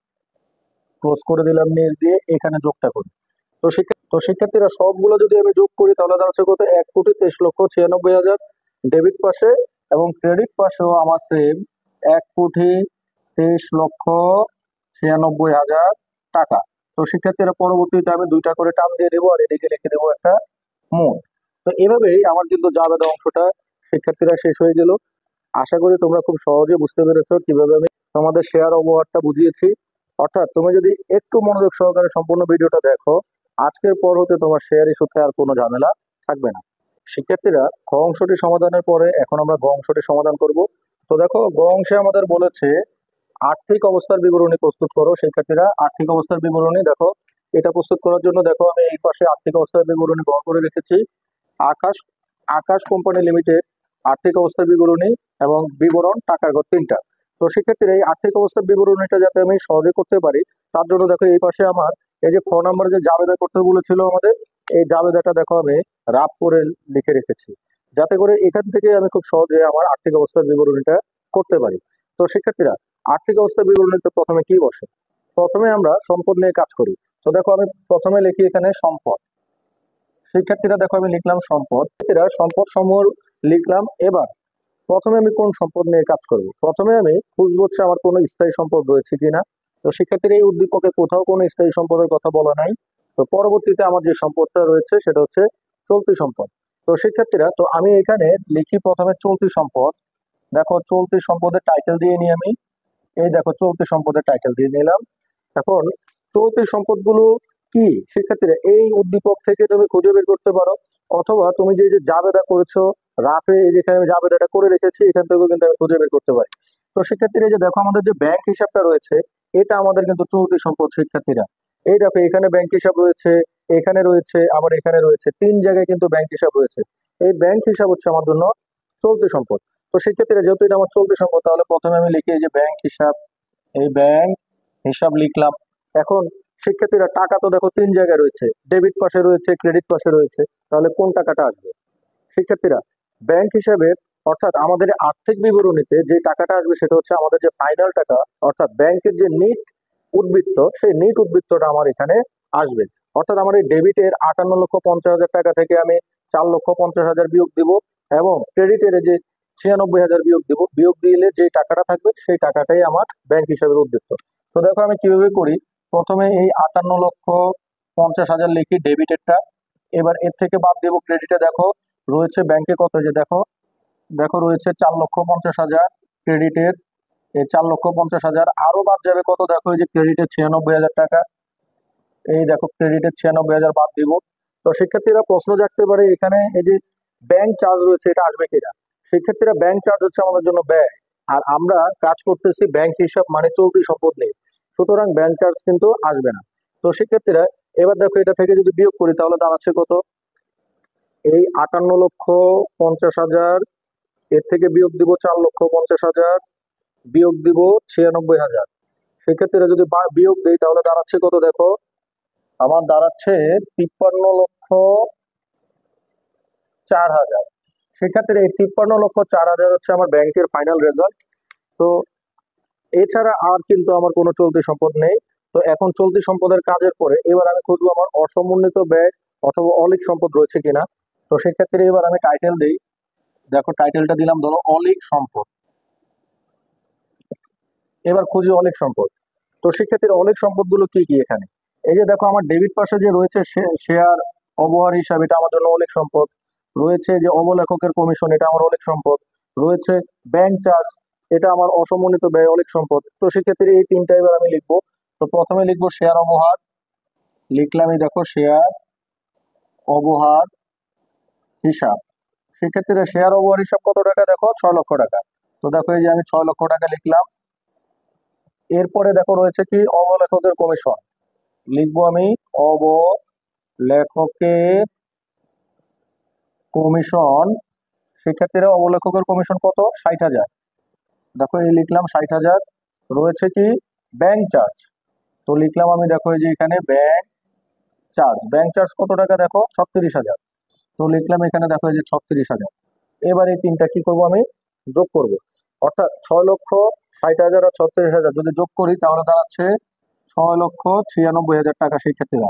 ক্লোজ করে দিলাম নিচ দিয়ে, এখানে যোগটা করি। তো শিক্ষার্থীরা সবগুলো যদি আমি যোগ করি তাহলে দাঁড়াচ্ছে কত, 1,23,96,000 ডেবিট পাশে, এবং ক্রেডিট পাশেও আমার সেম 1,23,96,000 টাকা। তো শিক্ষার্থীরা পরবর্তীতে আমি দুইটা করে টান দিয়ে দেবো, আর এদিকে লিখে দেবো একটা মোট। তো এভাবেই আমার কিন্তু জাবেদা অংশটা শিক্ষার্থীরা শেষ হয়ে গেল। আশা করি তোমরা খুব সহজে বুঝতে পেরেছো কিভাবে আমি তোমাদের শেয়ার অবহারটা বুঝিয়েছি। অর্থাৎ তুমি যদি একটু মনোযোগ সহকারে সম্পূর্ণ ভিডিওটা দেখো, আজকের পর হতে তোমার শেয়ার ইস্যুতে আর কোনো ঝামেলা থাকবে না। শিক্ষার্থীরা খ অংশটি সমাধানের পরে এখন আমরা গ অংশটি সমাধান করব। তো দেখো গ অংশে আমাদের বলেছে আর্থিক অবস্থার বিবরণী প্রস্তুত করো। শিক্ষার্থীরা আর্থিক অবস্থার বিবরণী দেখো, এটা প্রস্তুত করার জন্য দেখো আমি এই পাশে আর্থিক অবস্থার বিবরণী গ্রহণ করে রেখেছি। আকাশ আকাশ কোম্পানি লিমিটেড আর্থিক অবস্থার বিবরণী এবং বিবরণ টাকার ঘর, তিনটা। তো শিক্ষার্থীরা এই আর্থিক অবস্থার বিবরণীটা যাতে আমি সহজে করতে পারি, তার জন্য দেখো এই পাশে আমার এই যে খ নম্বরে যে জাবেদা করতে বলেছিল আমাদের, এই জাবেদাটা দেখো আমি রাফ করে লিখে রেখেছি, যাতে করে এখান থেকে আমি খুব সহজে আমার আর্থিক অবস্থার বিবরণীটা করতে পারি। তো শিক্ষার্থীরা আর্থিক অবস্থার বিবরণীতে প্রথমে কি বসে, প্রথমে আমরা সম্পদ নিয়ে কাজ করি। তো দেখো আমি প্রথমে লিখি এখানে সম্পদ। শিক্ষার্থীরা দেখো আমি লিখলাম সম্পদ, সম্পদ সমূহ লিখলাম। এবার প্রথমে আমি কোন সম্পদ নিয়ে কাজ করব, প্রথমে আমি খুঁজবো হচ্ছে আমার কোনো স্থায়ী সম্পদ রয়েছে কিনা। তো শিক্ষার্থীরা এই উদ্দীপকে কোথাও কোনো স্থায়ী সম্পদের কথা বলা নাই। তো পরবর্তীতে আমার যে সম্পদটা রয়েছে সেটা হচ্ছে চলতি সম্পদ। তো শিক্ষার্থীরা তো আমি এখানে লিখি প্রথমে চলতি সম্পদ। দেখো চলতি সম্পদের টাইটেল দিয়ে নিই আমি, এই দেখো চলতি সম্পদের টাইটেল দিয়ে নিলাম। এখন চলতি সম্পদগুলো কি, শিক্ষার্থীরা এই উদ্দীপক থেকে তুমি খুঁজে বের করতে পারো, অথবা তুমি যে যে জাবেদা করেছো রাফে এই যেখানে আমি জাবেদাটা করে রেখেছি এখান থেকেও কিন্তু আমি খুঁজে বের করতে পারি। তো শিক্ষার্থীরা এই যে দেখো আমাদের যে ব্যাংক হিসাবটা রয়েছে এটা আমাদের কিন্তু চলতি সম্পদ শিক্ষার্থীরা। এই দেখো এখানে ব্যাংক হিসাব রয়েছে, এখানে রয়েছে, আবার এখানে রয়েছে, তিন জায়গায় কিন্তু ব্যাংক হিসাব রয়েছে। এই ব্যাংক হিসাব হচ্ছে আমার জন্য চলতি সম্পদ। তো শিক্ষার্থীরা যেহেতু এটা আমার চলতি সম্পদ তাহলে প্রথমে আমি লিখি এই যে ব্যাংক হিসাব, এই ব্যাংক হিসাব লিখলাম। এখন শিক্ষার্থীরা টাকা তো দেখো তিন জায়গায় রয়েছে, ডেবিট পাশে রয়েছে, ক্রেডিট পাশে রয়েছে, তাহলে কোন টাকাটা আসবে? শিক্ষার্থীরা ব্যাংক হিসাবে অর্থাৎ আমাদের আর্থিক বিবরণীতে যে টাকাটা আসবে সেটা হচ্ছে আমাদের যে ফাইনাল টাকা, অর্থাৎ ব্যাংকের যে নিট উদ্বৃত্ত, সেই নিট উদ্বৃত্তটা আমার এখানে আসবে। অর্থাৎ আমার এই ডেবিটের 58,50,000 টাকা থেকে আমি 4,50,000 বিয়োগ দিব, এবং ক্রেডিটের যে 96,000 বিয়োগ দিব, বিয়োগ দিলে যে টাকাটা থাকবে সেই টাকাটাই আমার ব্যাংক হিসাবের উদ্বৃত্ত। তো দেখো আমি কিভাবে করি, প্রথমে এই 58,50,000 লিখি ডেবিটেরটা, এবার এর থেকে বাদ দেবো ক্রেডিটে। দেখো রয়েছে ব্যাংকে কত, যে দেখো দেখো রয়েছে 4,50,000 ক্রেডিটের, এই 4,50,000 আরো বাদ যাবে কত, দেখো এই যে ক্রেডিটের 96,000 টাকা, এই দেখো ক্রেডিটের 96,000 বাদ দিব। তো শিক্ষার্থীরা প্রশ্ন জাগতে পারে এখানে এই যে ব্যাংক চার্জ রয়েছে এটা আসবে কিনা। শিক্ষার্থীরা ব্যাংক চার্জ হচ্ছে আমাদের জন্য ব্যয়, আর আমরা কাজ করতেছি ব্যাংক হিসাব মানে চলতি সম্পদ নিয়ে, সুতরাং ব্যাংক চার্জ কিন্তু আসবে না। তো শিক্ষার্থীরা এবার দেখো এটা থেকে যদি বিয়োগ করি তাহলে দাঁড়াচ্ছে কত, এই 58,50,000 এর থেকে বিয়োগ দিব 4,50,000, বিয়োগ দিব 96,000। সেক্ষেত্রে যদি বিয়োগ দিই তাহলে দাঁড়াচ্ছে কত, দেখো আমার দাঁড়াচ্ছে 53,04,000। সেক্ষেত্রে এই 53,04,000 হচ্ছে আমার ব্যাংকের ফাইনাল রেজাল্ট। তো এছাড়া আর কিন্তু আমার কোনো চলতি সম্পদ নেই। তো এখন চলতি সম্পদের কাজের পরে এবার আমি খুঁজবো আমার অসমন্বিত ব্যয় অথবা অলিক সম্পদ রয়েছে কিনা। তো সেক্ষেত্রে এবার আমি টাইটেল দিই, দেখো টাইটেলটা দিলাম ধরো অলিক সম্পদ। এবার খুঁজি অলিক সম্পদ। তো শিক্ষার্থীর অলিক সম্পদগুলো কি কি এখানে, এই যে দেখো আমার ডেবিট পাশে যে রয়েছে শেয়ার অবহার হিসাব, এটা আমার জন্য অলিক সম্পদ। রয়েছে যে অবলেখকের কমিশন, এটা আমার অলিক সম্পদ। রয়েছে ব্যাংক চার্জ, এটা আমার অসমন্বিত ব্যয় অলিক সম্পদ। তো শিক্ষার্থীর এই তিনটা এবার আমি লিখবো। তো প্রথমে লিখবো শেয়ার অবহার, লিখলামই দেখো শেয়ার অবহার হিসাব। সেক্ষেত্রে শেয়ার অবহার হিসাব কত টাকা, দেখো 6 লক্ষ টাকা। তো দেখো এই যে আমি 6 লক্ষ টাকা লিখলাম। এরপরে দেখো রয়েছে কি অবলেখকের কমিশন, লিখবো আমি অবলেখকের কমিশন। শিক্ষার্থীরা অবলেখকের কমিশন কত, 60,000। দেখো এই লিখলাম 60,000। রয়েছে কি ব্যাংক চার্জ, তো লিখলাম আমি দেখো এই যে এখানে ব্যাংক চার্জ, ব্যাংক চার্জ কত টাকা, দেখো 36,000। তো লিখলাম এখানে দেখো এই যে 36,000। এবার এই তিনটা কি করব, আমি যোগ করব। অর্থাৎ 6,60,000 আর 36,000 যদি যোগ করি তাহলে দাঁড়াচ্ছে 6,96,000 টাকা শিক্ষার্থীরা।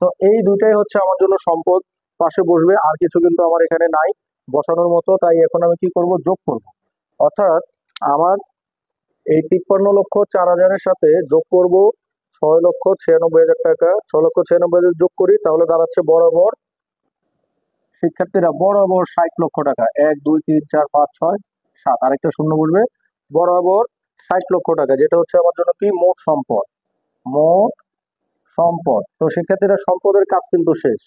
তো এই দুইটাই হচ্ছে আমার জন্য সম্পদ, পাশে বসবে, আর কিছু কিন্তু আমার এখানে নাই বসানোর মতো, তাই এখন আমি কি করব, যোগ করব। অর্থাৎ আমার এই 53,04,000-এর সাথে যোগ করব 6,96,000 টাকা। 6,96,000 যোগ করি তাহলে দাঁড়াচ্ছে বরাবর শিক্ষার্থীরা বরাবর 60 লক্ষ টাকা। 1 2 3 4 5 6 7, আরেকটা শূন্য বসবে, বরাবর 60 লক্ষ টাকা, যেটা হচ্ছে আমার জন্য কি মোট সম্পদ, মোট সম্পদ। তো শিক্ষার্থীরা সম্পদের কাজ কিন্তু শেষ।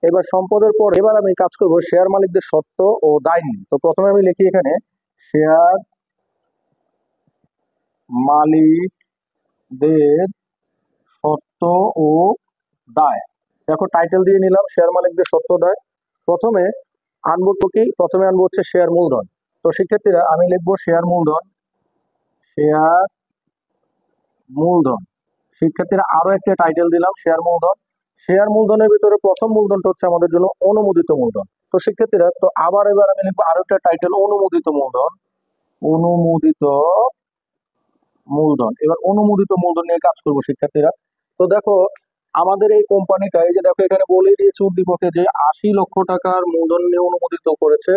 এবার সম্পদের পর এবার আমি কাজ করব শেয়ার মালিকদের সত্ত্ব ও দায় নিয়ে। তো প্রথমে আমি লিখি এখানে শেয়ার মালিকদের সত্ত্ব ও দায়। দেখো টাইটেল দিয়ে নিলাম শেয়ার মালিকদের সত্ত্ব দায়। প্রথমে আনবো তো কি, প্রথমে আনবো হচ্ছে শেয়ার মূলধন। তো শিক্ষার্থীরা আমি লিখবো শেয়ার মূলধন, শেয়ার মূলধন। শিক্ষার্থীরা আরো একটা টাইটেল দিলাম শেয়ার মূলধন। শেয়ার মূলধনের ভিতরে প্রথম মূলধনটা হচ্ছে আমাদের জন্য অনুমোদিত মূলধন। তো শিক্ষার্থীরা তো আবার এবার আমি লিখবো আরো একটা টাইটেল অনুমোদিত মূলধন, অনুমোদিত মূলধন। এবার অনুমোদিত মূলধন নিয়ে কাজ করবো শিক্ষার্থীরা। তো দেখো আমাদের এই কোম্পানিটা এই যে দেখো এখানে বলেই দিয়েছে উদ্দীপকে যে 80 লক্ষ টাকার মূলধন নিয়ে অনুমোদিত করেছে,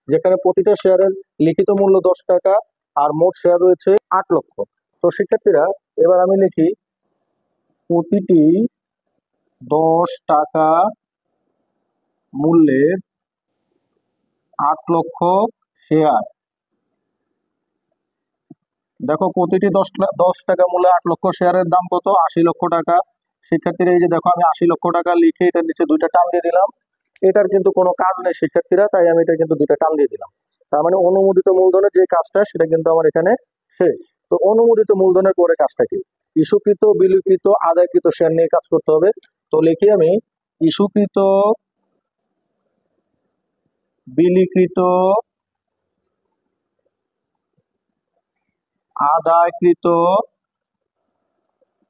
যেখানে প্রতিটা শেয়ারের লিখিত মূল্য 10 টাকা আর মোট শেয়ার রয়েছে 8 লক্ষ। তো শিক্ষার্থীরা এবার আমি লিখি প্রতিটি 10 টাকা মূল্যের 8 লক্ষ শেয়ার। দেখো প্রতিটি 10 টাকা মূল্যে 8 লক্ষ শেয়ারের দাম কত, 80 লক্ষ টাকা। শিক্ষার্থীরা এই যে দেখো আমি 80 লক্ষ টাকা লিখে এটার নিচে দুইটা টান দিয়ে দিলাম, এটার কিন্তু কোনো কাজ নেই শিক্ষার্থীরা, তাই আমি এটা কিন্তু দুইটা টান দিয়ে দিলাম। তার মানে অনুমোদিত মূলধনের যে কাজটা সেটা কিন্তু আমার এখানে শেষ। তো অনুমোদিত মূলধনের পরে কাজটা কি? ইস্যুকৃত, বিলিকৃত, আদায়কৃত শেয়ার নিয়ে কাজ করতে হবে। তো লিখি আমি ইস্যুকৃত, বিলিকৃত, আদায়কৃত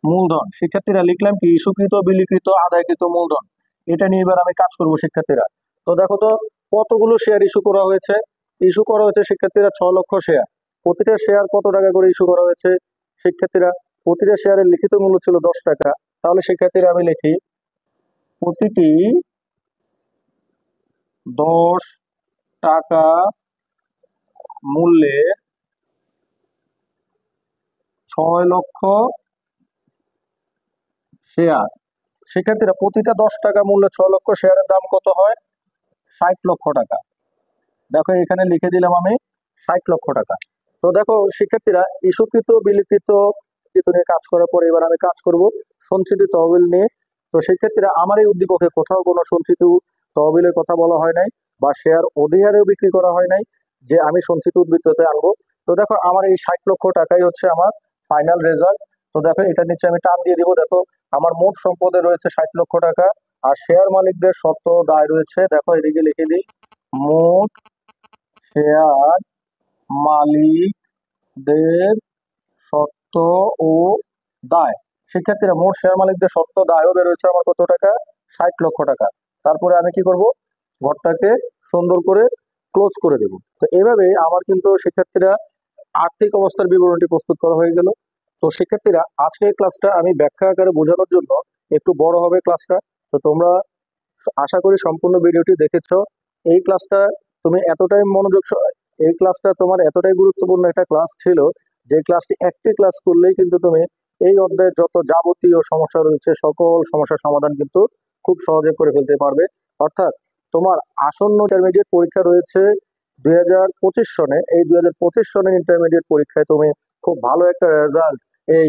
মূলধন। শিক্ষার্থীরা লিখলাম কি? ইস্যুকৃত, বিলিকৃত, আদায়কৃত মূলধন। এটা নিয়ে এবার আমি কাজ করব শিক্ষার্থীরা। তো দেখো তো কতগুলো শেয়ার ইস্যু করা হয়েছে। ইস্যু করা হয়েছে শিক্ষার্থীরা 6 লক্ষ শেয়ার। প্রতিটা শেয়ার কত টাকা করে ইস্যু করা হয়েছে শিক্ষার্থীরা? প্রতিটা শেয়ারের লিখিত মূল্য ছিল 10 টাকা। তাহলে শিক্ষার্থীরা আমি লিখি প্রতিটি 10 টাকা মূল্যে 6 লক্ষ শেয়ার। শিক্ষার্থীরা প্রতিটা 10 টাকা মূল্যে 6 লক্ষ শেয়ারের দাম কত হয়? 60 লক্ষ টাকা। দেখো এখানে লিখে দিলাম আমি 60 লক্ষ টাকা। তো দেখো শিক্ষার্থীরা, ইস্যুকৃত, বিলিকৃত নিয়ে কাজ করার পরে এবার আমি কাজ করব সঞ্চিত তহবিল নিয়ে। তো শিক্ষার্থীরা, আমার এই উদ্দীপকে কোথাও কোনো সঞ্চিত তহবিলের কথা বলা হয় নাই, বা শেয়ার অধিহারেও বিক্রি করা হয় নাই যে আমি সঞ্চিত উদ্বৃত্ততে আনবো। তো দেখো আমার এই 60 লক্ষ টাকাই হচ্ছে আমার ফাইনাল রেজাল্ট। তো দেখো এটার নিচে আমি টান দিয়ে দিব। দেখো আমার মোট সম্পদে রয়েছে 60 লক্ষ টাকা, আর শেয়ার মালিকদের সত্ত্ব দায় রয়েছে। দেখো এদিকে লিখে দিই, মোট শেয়ার মালিকদের সত্ত্ব ও দায়। শিক্ষার্থীরা, মোট শেয়ার মালিকদের সত্ত্ব দায়ও বেরোচ্ছে আমার কত টাকা? 60 লক্ষ টাকা। তারপরে আমি কি করব? ঘরটাকে সুন্দর করে ক্লোজ করে দেব। তো এভাবে আমার কিন্তু শিক্ষার্থীরা আর্থিক অবস্থার বিবরণটি প্রস্তুত করা হয়ে গেল। তো শিক্ষার্থীরা, আজকের ক্লাসটা আমি ব্যাখ্যা আকারে বোঝানোর জন্য একটু বড় হবে ক্লাসটা। তো তোমরা আশা করি সম্পূর্ণ ভিডিওটি দেখেছো। এই ক্লাসটা তুমি এতটাই এই ক্লাসটা তোমার এতটাই গুরুত্বপূর্ণ একটা ক্লাস ছিল, যে ক্লাসটি একটি ক্লাস করলেই কিন্তু তুমি এই অধ্যায়ের যত যাবতীয় সমস্যা রয়েছে সকল সমস্যার সমাধান কিন্তু খুব সহজে করে ফেলতে পারবে। অর্থাৎ তোমার আসন্ন ইন্টারমিডিয়েট পরীক্ষা রয়েছে 2025 সনে। এই 2025 সনের ইন্টারমিডিয়েট পরীক্ষায় তুমি খুব ভালো একটা রেজাল্ট এই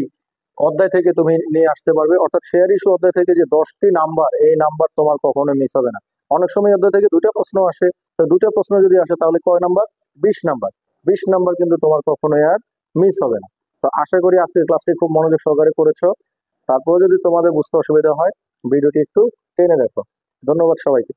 অধ্যায় থেকে তুমি নিয়ে আসতে পারবে। অর্থাৎ শেয়ার ইস্যু অধ্যায় থেকে যে 10টি নাম্বার, এই নাম্বার তোমার কখনো মিস হবে না। অনেক সময় অধ্যায় থেকে দুটো প্রশ্ন আসে, তো দুটো প্রশ্ন যদি আসে তাহলে কয় নাম্বার? 20 নাম্বার। 20 নাম্বার কিন্তু তোমার কখনোই আর মিস হবে না। তো আশা করি আজকের ক্লাসটি খুব মনোযোগ সহকারে করেছো। তারপরে যদি তোমাদের বুঝতে অসুবিধা হয়, ভিডিওটি একটু টেনে দেখো। ধন্যবাদ সবাইকে।